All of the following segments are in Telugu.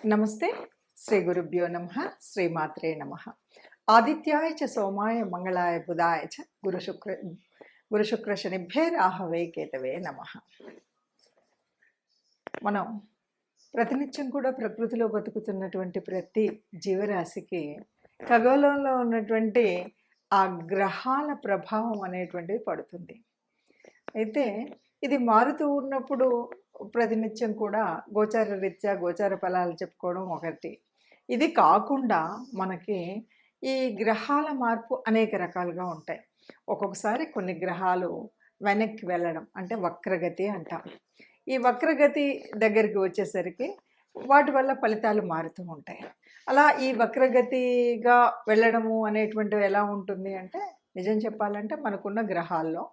నమస్తే. శ్రీ గురుభ్యో నమః. శ్రీమాత్రే నమః. ఆదిత్యాయ చ సోమాయ మంగళాయ బుధాయ చ గురు శుక్ర శనిభ్యే రాహవే కేతవే నమః. మనం ప్రతినిత్యం కూడా ప్రకృతిలో బతుకుతున్నటువంటి ప్రతి జీవరాశికి ఖగోళంలో ఉన్నటువంటి ఆ గ్రహాల ప్రభావం అనేటువంటిది పడుతుంది. అయితే ఇది మారుతూ ఉన్నప్పుడు ప్రతినిత్యం కూడా గోచార రీత్యా గోచార ఫలాలు చెప్పుకోవడం ఒకటి. ఇది కాకుండా మనకి ఈ గ్రహాల మార్పు అనేక రకాలుగా ఉంటాయి. ఒక్కొక్కసారి కొన్ని గ్రహాలు వెనక్కి వెళ్ళడం అంటే వక్రగతి అంటాం. ఈ వక్రగతి దగ్గరికి వచ్చేసరికి వాటి వల్ల ఫలితాలు మారుతూ ఉంటాయి. అలా ఈ వక్రగతిగా వెళ్ళడము అనేటువంటివి ఎలా ఉంటుంది అంటే, నిజం చెప్పాలంటే మనకున్న గ్రహాల్లో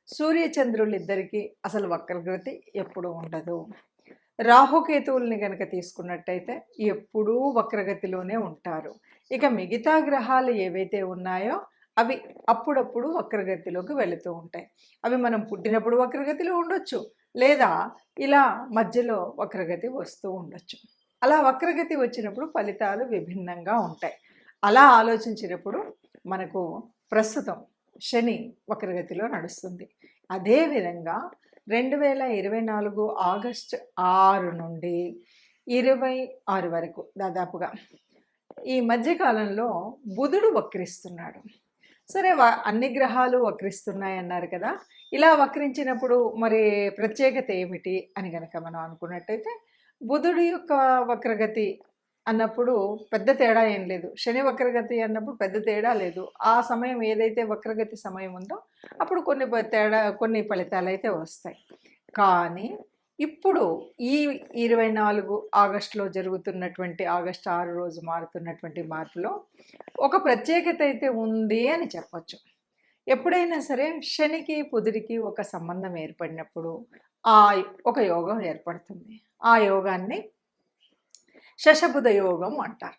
సూర్యచంద్రులు ఇద్దరికి అసలు వక్రగతి ఎప్పుడూ ఉండదు. రాహుకేతువుల్ని కనుక తీసుకున్నట్టయితే ఎప్పుడూ వక్రగతిలోనే ఉంటారు. ఇక మిగతా గ్రహాలు ఏవైతే ఉన్నాయో అవి అప్పుడప్పుడు వక్రగతిలోకి వెళుతూ ఉంటాయి. అవి మనం పుట్టినప్పుడు వక్రగతిలో ఉండొచ్చు, లేదా ఇలా మధ్యలో వక్రగతి వస్తూ ఉండొచ్చు. అలా వక్రగతి వచ్చినప్పుడు ఫలితాలు విభిన్నంగా ఉంటాయి. అలా ఆలోచించినప్పుడు మనకు ప్రస్తుతం శని వక్రగతిలో నడుస్తుంది. అదేవిధంగా 2024 ఆగస్టు 6 నుండి 26 వరకు దాదాపుగా ఈ మధ్యకాలంలో బుధుడు వక్రిస్తున్నాడు. సరే, అన్ని గ్రహాలు వక్రిస్తున్నాయి అన్నారు కదా. ఇలా వక్రించినప్పుడు మరి ప్రత్యేకత ఏమిటి అని కనుక మనం అనుకున్నట్టయితే, బుధుడి యొక్క వక్రగతి అన్నప్పుడు పెద్ద తేడా ఏం లేదు. శని వక్రగతి అన్నప్పుడు పెద్ద తేడా లేదు. ఆ సమయం ఏదైతే వక్రగతి సమయం ఉందో అప్పుడు కొన్ని ఫలితాలు అయితే వస్తాయి. కానీ ఇప్పుడు ఈ 24 ఆగస్టులో జరుగుతున్నటువంటి ఆగస్టు 6 రోజు మారుతున్నటువంటి మార్పులో ఒక ప్రత్యేకత అయితే ఉంది అని చెప్పొచ్చు. ఎప్పుడైనా సరే శనికి బుధుడికి ఒక సంబంధం ఏర్పడినప్పుడు ఒక యోగం ఏర్పడుతుంది. ఆ యోగాన్ని శశబుధ యోగం అంటారు.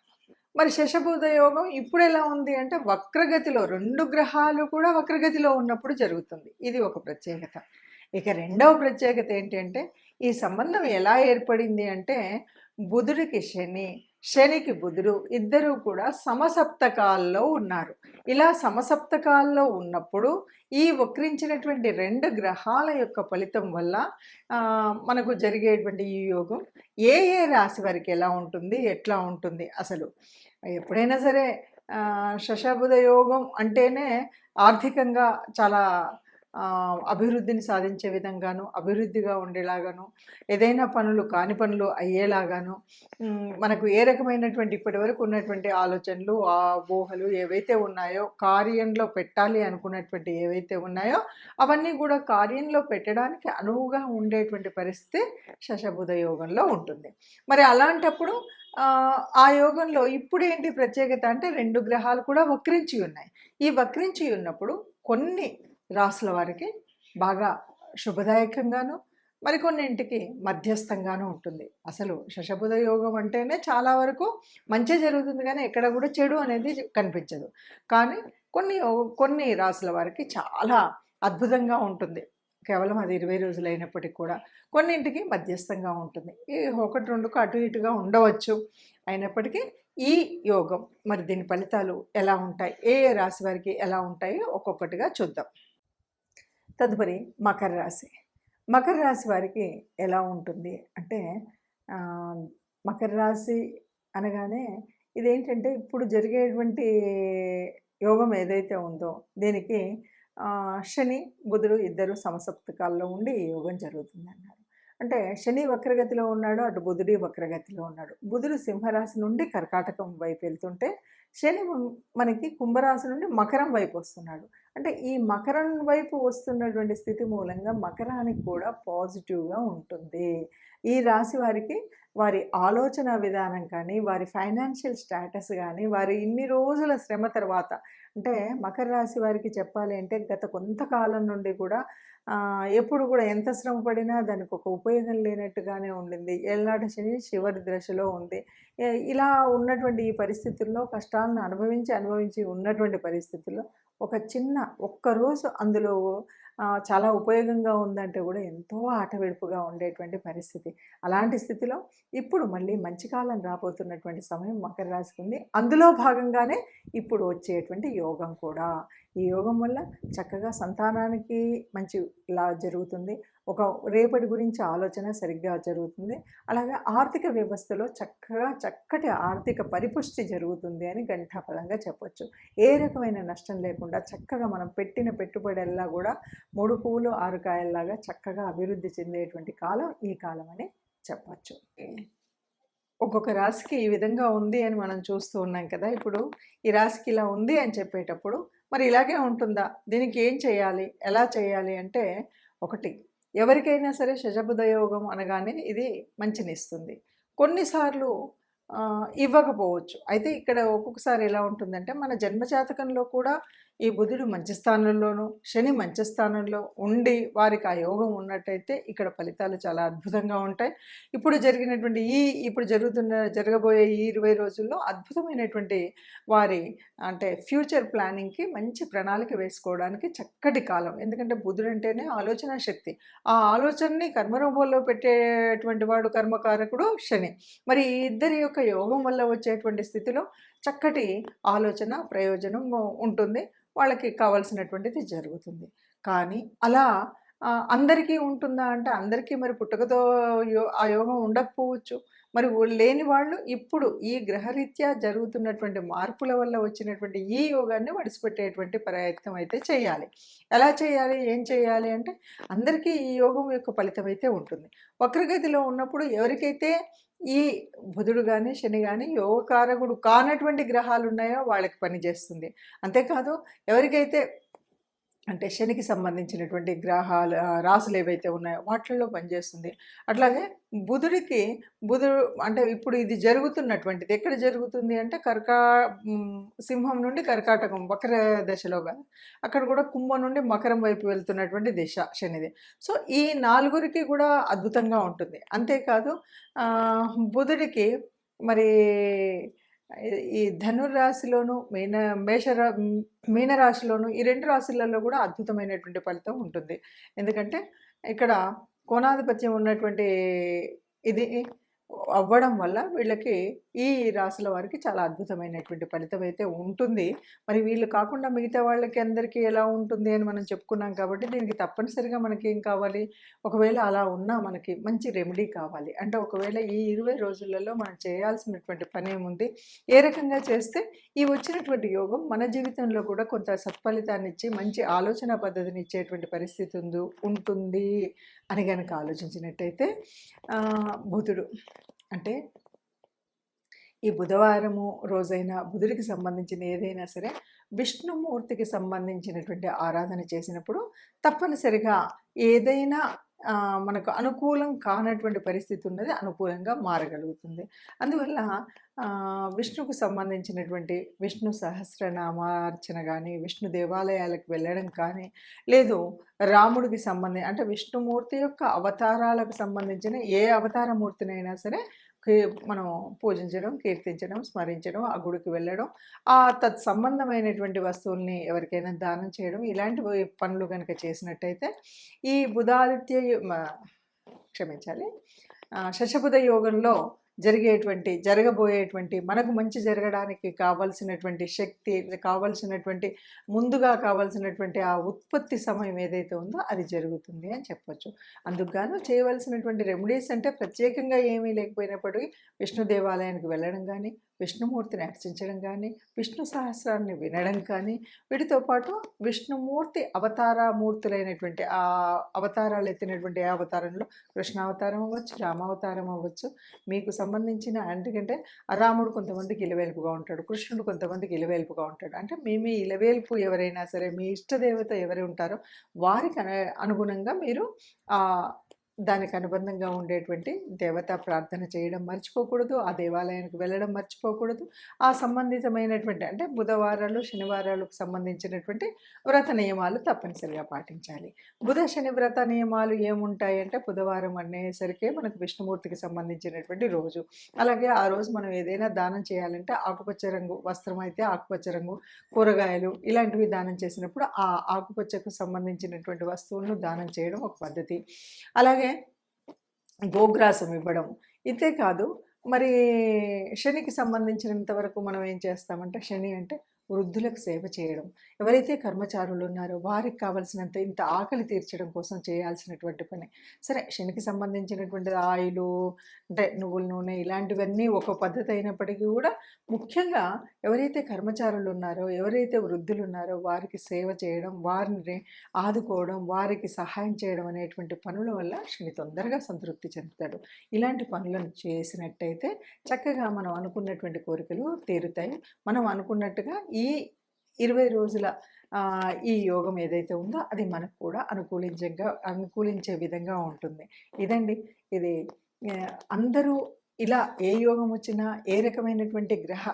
మరి శశబుధ యోగం ఇప్పుడు ఎలా ఉంది అంటే వక్రగతిలో, 2 గ్రహాలు కూడా వక్రగతిలో ఉన్నప్పుడు జరుగుతుంది. ఇది ఒక ప్రత్యేకత. ఇక రెండవ ప్రత్యేకత ఏంటంటే, ఈ సంబంధం ఎలా ఏర్పడింది అంటే, బుధుడికి శని, శనికి బుధుడు ఇద్దరూ కూడా సమసప్తకాల్లో ఉన్నారు. ఇలా సమసప్తకాల్లో ఉన్నప్పుడు ఈ వక్రించినటువంటి 2 గ్రహాల యొక్క ఫలితం వల్ల మనకు జరిగేటువంటి ఈ యోగం ఏ రాశి వారికి ఎలా ఉంటుంది, ఎట్లా ఉంటుంది అసలు. ఎప్పుడైనా సరే శశబుధ యోగం అంటేనే ఆర్థికంగా చాలా అభివృద్ధిని సాధించే విధంగాను, అభివృద్ధిగా ఉండేలాగాను, ఏదైనా పనులు కాని పనులు అయ్యేలాగాను, మనకు ఏ రకమైనటువంటి ఇప్పటి వరకు ఉన్నటువంటి ఆలోచనలు, ఆ ఊహలు ఏవైతే ఉన్నాయో, కార్యంలో పెట్టాలి అనుకున్నటువంటి ఏవైతే ఉన్నాయో అవన్నీ కూడా కార్యంలో పెట్టడానికి అనువుగా ఉండేటువంటి పరిస్థితి శశబుధ యోగంలో ఉంటుంది. మరి అలాంటప్పుడు ఆ యోగంలో ఇప్పుడు ఏంటి ప్రత్యేకత అంటే, 2 గ్రహాలు కూడా వక్రించి ఉన్నాయి. ఈ వక్రించి ఉన్నప్పుడు కొన్ని రాసుల వారికి బాగా శుభదాయకంగాను, మరికొన్నింటికి మధ్యస్థంగాను ఉంటుంది. అసలు శశబుధ యోగం అంటేనే చాలా వరకు మంచి జరుగుతుంది, కానీ ఎక్కడ కూడా చెడు అనేది కనిపించదు. కానీ కొన్ని రాసుల వారికి చాలా అద్భుతంగా ఉంటుంది. కేవలం అది 20 రోజులు అయినప్పటికీ కూడా కొన్నింటికి మధ్యస్థంగా ఉంటుంది. ఈ 1-2కు అటు ఇటుగా ఉండవచ్చు. అయినప్పటికీ ఈ యోగం మరి దీని ఫలితాలు ఎలా ఉంటాయి, ఏ రాశి వారికి ఎలా ఉంటాయో ఒక్కొక్కటిగా చూద్దాం. తదుపరి మకర రాశి. మకర రాశి వారికి ఎలా ఉంటుంది అంటే, మకర రాశి అనగానే ఇదేంటంటే ఇప్పుడు జరిగేటువంటి యోగం ఏదైతే ఉందో దీనికి శని బుధుడు ఇద్దరు సమసప్తకాల్లో ఉండి ఈ యోగం జరుగుతుంది అన్నారు. అంటే శని వక్రగతిలో ఉన్నాడు, అటు బుధుడి వక్రగతిలో ఉన్నాడు. బుధుడు సింహరాశి నుండి కర్కాటకం వైపు వెళ్తుంటే శని మనకి కుంభరాశి నుండి మకరం వైపు వస్తున్నాడు. అంటే ఈ మకరం వైపు వస్తున్నటువంటి స్థితి మూలంగా మకరానికి కూడా పాజిటివ్గా ఉంటుంది. ఈ రాశి వారికి వారి ఆలోచన విధానం కానీ, వారి ఫైనాన్షియల్ స్టేటస్ కానీ, వారి ఇన్ని రోజుల శ్రమ తర్వాత, అంటే మకర రాశి వారికి చెప్పాలి అంటే గత కొంతకాలం నుండి కూడా ఎప్పుడు కూడా ఎంత శ్రమ పడినా దానికి ఒక ఉపయోగం లేనట్టుగానే ఉండింది. ఏళ్ళనాటి శని చివరి దశలో ఉంది. ఇలా ఉన్నటువంటి ఈ పరిస్థితుల్లో కష్టాలను అనుభవించి ఉన్నటువంటి పరిస్థితుల్లో ఒక్కరోజు అందులో చాలా ఉపయోగంగా ఉందంటే కూడా ఎంతో ఆటవిడుపుగా ఉండేటువంటి పరిస్థితి. అలాంటి స్థితిలో ఇప్పుడు మళ్ళీ మంచి కాలం రాబోతున్నటువంటి సమయం మకర రాశికి ఉంది. అందులో భాగంగానే ఇప్పుడు వచ్చేటువంటి యోగం కూడా. ఈ యోగం వల్ల చక్కగా సంతానానికి మంచిలా జరుగుతుంది. ఒక రేపటి గురించి ఆలోచన సరిగ్గా జరుగుతుంది. అలాగే ఆర్థిక వ్యవస్థలో చక్కటి ఆర్థిక పరిపుష్టి జరుగుతుంది అని ఘంటాపథంగా చెప్పొచ్చు. ఏ రకమైన నష్టం లేకుండా చక్కగా మనం పెట్టిన పెట్టుబడల్లా కూడా 3 పువ్వులు 6 కాయల్లాగా చక్కగా అభివృద్ధి చెందేటువంటి కాలం ఈ కాలం అని చెప్పొచ్చు. ఒక్కొక్క రాశికి ఈ విధంగా ఉంది అని మనం చూస్తూ ఉన్నాం కదా! ఇప్పుడు ఈ రాశికి ఇలా ఉంది అని చెప్పేటప్పుడు మరి ఇలాగే ఉంటుందా? దీనికి ఏం చేయాలి? ఎలా చేయాలి అంటే, ఒకటి, ఎవరికైనా సరే శశబుధ యోగం అనగానే ఇది మంచినిస్తుంది. కొన్నిసార్లు ఇవ్వకపోవచ్చు. అయితే ఇక్కడ ఒక్కొక్కసారి ఎలా ఉంటుందంటే, మన జన్మజాతకంలో కూడా ఈ బుధుడు మంచి స్థానంలోను, శని మంచి స్థానంలో ఉండి వారికి ఆ యోగం ఉన్నట్టయితే ఇక్కడ ఫలితాలు చాలా అద్భుతంగా ఉంటాయి. ఇప్పుడు జరగబోయే ఈ 20 రోజుల్లో అద్భుతమైనటువంటి వారి అంటే ఫ్యూచర్ ప్లానింగ్‌కి మంచి ప్రణాళిక వేసుకోవడానికి చక్కటి కాలం. ఎందుకంటే బుధుడు అంటేనే ఆలోచనా శక్తి. ఆ ఆలోచనని కర్మరూపంలో పెట్టేటువంటి వాడు కర్మకారకుడు శని. మరి ఈ ఇద్దరి యొక్క యోగం వల్ల వచ్చేటువంటి స్థితిలో చక్కటి ఆలోచన, ప్రయోజనం ఉంటుంది. వాళ్ళకి కావాల్సినటువంటిది జరుగుతుంది. కానీ అలా అందరికీ ఉంటుందా అంటే, అందరికీ మరి పుట్టుకతో ఆ యోగం ఉండకపోవచ్చు. మరి లేని వాళ్ళు ఇప్పుడు ఈ గ్రహరీత్యా జరుగుతున్నటువంటి మార్పుల వల్ల వచ్చినటువంటి ఈ యోగాన్ని వడిసిపెట్టేటువంటి ప్రయత్నం అయితే చేయాలి. ఎలా చేయాలి? ఏం చేయాలి అంటే, అందరికీ ఈ యోగం యొక్క ఫలితం అయితే ఉంటుంది. వక్రగతిలో ఉన్నప్పుడు ఎవరికైతే ఈ బుధుడు గాని, శని గాని యోగకారకుడు కానటువంటి గ్రహాలున్నాయో వాళ్ళకి పనిచేస్తుంది. అంతేకాదు ఎవరికైతే అంటే శనికి సంబంధించినటువంటి రాసులు ఏవైతే ఉన్నాయో వాటిల్లో పనిచేస్తుంది. అట్లాగే బుధుడు అంటే ఇప్పుడు ఇది జరుగుతున్నటువంటిది ఎక్కడ జరుగుతుంది అంటే సింహం నుండి కర్కాటకం వక్ర దశలో కాదు, అక్కడ కూడా కుంభం నుండి మకరం వైపు వెళ్తున్నటువంటి దిశ శనిది. సో ఈ 4గురికి కూడా అద్భుతంగా ఉంటుంది. అంతేకాదు బుధుడికి మరి ఈ ధనుర్రాశిలోను మీనరాశిలోను ఈ 2 రాశులలో కూడా అద్భుతమైనటువంటి ఫలితం ఉంటుంది. ఎందుకంటే ఇక్కడ కోణాధిపత్యం ఉన్నటువంటి ఇది అవ్వడం వల్ల వీళ్ళకి ఈ రాశుల వారికి చాలా అద్భుతమైనటువంటి ఫలితం అయితే ఉంటుంది. మరి వీళ్ళు కాకుండా మిగతా వాళ్ళకి అందరికీ ఎలా ఉంటుంది అని మనం చెప్పుకున్నాం కాబట్టి దీనికి తప్పనిసరిగా మనకేం కావాలి? ఒకవేళ అలా ఉన్నా మనకి మంచి రెమెడీ కావాలి. అంటే ఒకవేళ ఈ 20 రోజులలో మనం చేయాల్సినటువంటి పనేముంది? ఏ రకంగా చేస్తే ఈ వచ్చినటువంటి యోగం మన జీవితంలో కూడా కొంత సత్ఫలితాన్నిచ్చి మంచి ఆలోచన పద్ధతిని ఇచ్చేటువంటి పరిస్థితి ఉంటుంది అని గనక ఆలోచించినట్టయితే బుధుడు అంటే ఈ బుధవారము రోజైన బుధుడికి సంబంధించిన ఏదైనా సరే విష్ణుమూర్తికి సంబంధించినటువంటి ఆరాధన చేసినప్పుడు తప్పనిసరిగా ఏదైనా మనకు అనుకూలం కానటువంటి పరిస్థితి ఉన్నది అనుకూలంగా మారగలుగుతుంది. అందువల్ల విష్ణుకు సంబంధించినటువంటి విష్ణు సహస్రనామార్చన కానీ, విష్ణు దేవాలయాలకు వెళ్ళడం కానీ, లేదు రాముడికి అంటే విష్ణుమూర్తి యొక్క అవతారాలకు సంబంధించిన ఏ అవతారమూర్తినైనా సరే మనం పూజించడం, కీర్తించడం, స్మరించడం, ఆ గుడికి వెళ్ళడం, తత్సంబంధమైనటువంటి వస్తువుల్ని ఎవరికైనా దానం చేయడం, ఇలాంటి పనులు కనుక చేసినట్టయితే ఈ క్షమించాలి, శశబుధ యోగంలో జరగబోయేటువంటి మనకు మంచి జరగడానికి కావాల్సినటువంటి శక్తి, ముందుగా కావాల్సినటువంటి ఆ ఉత్పత్తి సమయం ఏదైతే ఉందో అది జరుగుతుంది అని చెప్పొచ్చు. అందుకు గాను చేయవలసినటువంటి రెమెడీస్ అంటే ప్రత్యేకంగా ఏమీ లేకపోయినప్పటికీ విష్ణు దేవాలయానికి వెళ్ళడం కానీ, విష్ణుమూర్తిని అర్చించడం కానీ, విష్ణు సహస్రాన్ని వినడం కానీ, వీటితో పాటు విష్ణుమూర్తి అవతారమూర్తులైనటువంటి ఆ అవతారాలు ఎత్తినటువంటి ఏ అవతారంలో కృష్ణావతారం అవ్వచ్చు, రామావతారం అవ్వచ్చు, మీకు సంబంధించిన ఎందుకంటే రాముడు కొంతమందికి ఇలవేల్పుగా ఉంటాడు, కృష్ణుడు కొంతమందికి ఇలవేల్పుగా ఉంటాడు. అంటే మీ ఇలవేల్పు ఎవరైనా సరే, మీ ఇష్టదేవత ఎవరు ఉంటారో వారికి అనుగుణంగా మీరు దానికి అనుబంధంగా ఉండేటువంటి దేవతా ప్రార్థన చేయడం మర్చిపోకూడదు. ఆ దేవాలయానికి వెళ్ళడం మర్చిపోకూడదు. ఆ సంబంధితమైనటువంటి అంటే బుధవారాలు, శనివారాలకు సంబంధించినటువంటి వ్రత నియమాలు తప్పనిసరిగా పాటించాలి. బుధ, శని వ్రత నియమాలు ఏముంటాయంటే బుధవారం అనేసరికే మనకు విష్ణుమూర్తికి సంబంధించినటువంటి రోజు. అలాగే ఆ రోజు మనం ఏదైనా దానం చేయాలంటే ఆకుపచ్చ రంగు వస్త్రం అయితే ఆకుపచ్చ రంగు, కూరగాయలు ఇలాంటివి దానం చేసినప్పుడు ఆ ఆకుపచ్చకు సంబంధించినటువంటి వస్తువులను దానం చేయడం ఒక పద్ధతి. అలాగే గోగ్రాసం ఇవ్వడం. ఇంతే కాదు మరి శనికి సంబంధించినంత వరకు మనం ఏం చేస్తామంటే శని అంటే వృద్ధులకు సేవ చేయడం. ఎవరైతే కర్మచారులు ఉన్నారో వారికి కావాల్సినంత ఇంత ఆకలి తీర్చడం కోసం చేయాల్సినటువంటి పని. సరే శనికి సంబంధించినటువంటి ఆయిలు అంటే నువ్వుల నూనె ఇలాంటివన్నీ ఒక పద్ధతి అయినప్పటికీ కూడా ముఖ్యంగా ఎవరైతే కర్మచారులు ఉన్నారో, ఎవరైతే వృద్ధులు ఉన్నారో వారికి సేవ చేయడం, వారిని ఆదుకోవడం, వారికి సహాయం చేయడం అనేటువంటి పనుల వల్ల శని తొందరగా సంతృప్తి చెందుతాడు. ఇలాంటి పనులను చేసినట్టయితే చక్కగా మనం అనుకున్నటువంటి కోరికలు తీరుతాయి. మనం అనుకున్నట్టుగా ఈ 20 రోజుల ఈ యోగం ఏదైతే ఉందో అది మనకు కూడా అనుకూలించే విధంగా ఉంటుంది. ఇదండి ఇది అందరూ ఇలా ఏ యోగం వచ్చినా, ఏ రకమైనటువంటి గ్రహ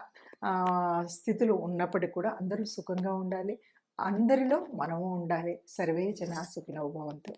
స్థితులు ఉన్నప్పటికి కూడా అందరూ సుఖంగా ఉండాలి. అందరిలో మనము ఉండాలి. సర్వే జనా సుఖినో భవంతు.